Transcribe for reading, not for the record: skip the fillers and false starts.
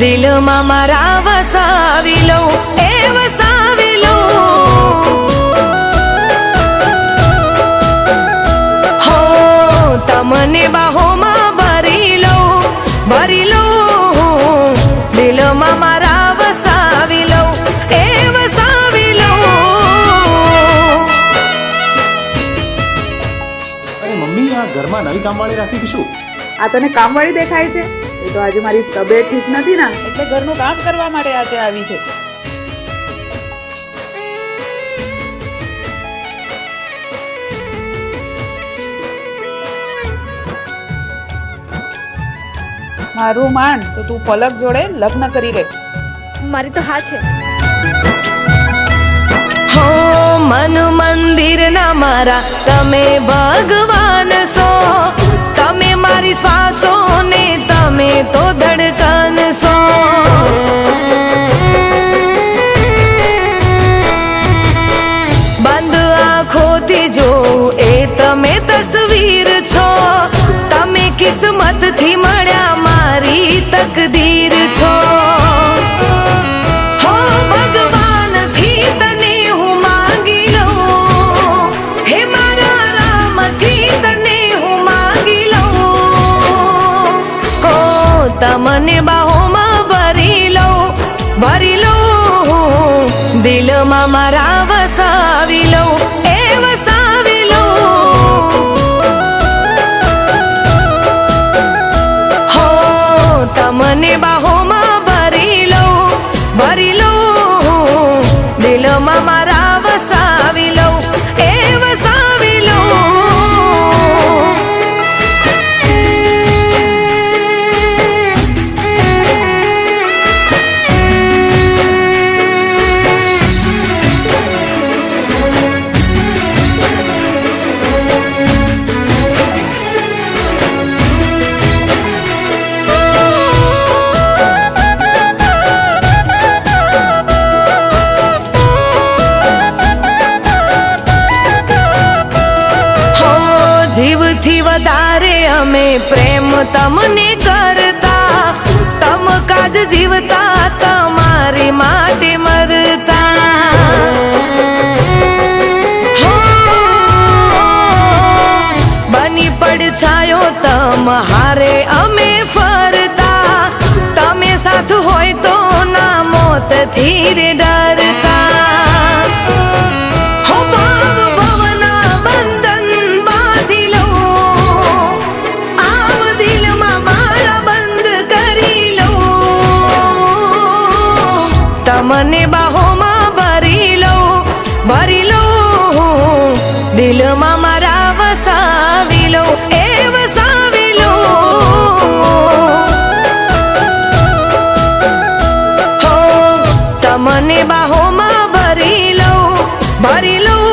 દિલમાં મારા વસાવી લઉં, એ વસાવી લઉં. હો તમને બાહોમાં ભરી લઉં, ભરી લઉં. દિલમાં મારા વસાવી લઉં, એ વસાવી લઉં. અરે મમ્મી, આ ઘરમાં નવી કામવાળી રાખી કે શું? આ તને કામવાળી દેખાય છે? એ તો આજે મારી તબિયત ઠીક નથી ને, એટલે ઘરનું કામ કરવા માટે આજે આવી છે. મારું માન તો તું પલક જોડે લગ્ન કરી લે. મારી તો હા છે. હો મન મંદિર ના મારા તમે ભગવાન છો, તમે મારી શ્વાસો ને તમે તો ધડકન છો. બંધ આંખોથી જોઉં એ તમે તસવીર છો, તમે કિસ્મત થી મળ્યા મારી તકદીર છો. હો ભગવાન થી તને હું માંગી લઉં, હે મારા રામ થી તને હું માંગી લઉં. હો તમને બાહોમાં ભરી લઉં, ભરી લઉં. દિલમાં મારા વસાવી લઉં, એ વસાવી લઉં. હો તમને બાહોમાં ભરી લઉં, ભરી લઉં. દિલમાં મારા વસાવી લઉં, એ વસાવી લઉં. જીવથી વધારે અમે પ્રેમ તમને કરતા, તમ કાજ જીવતા તમારી માટે મરતા. હો બની પડછાયો તમ હારે અમે ફરતા, તમે સાથ હોય તો ના મોત થી રે ડરતા. તમને બાહોમાં ભરી લઉં, ભરી લઉં. દિલમાં મારા વસાવી લઉં, એ વસાવી લઉં. હો તમને બાહોમાં ભરી લઉં, ભરી લઉં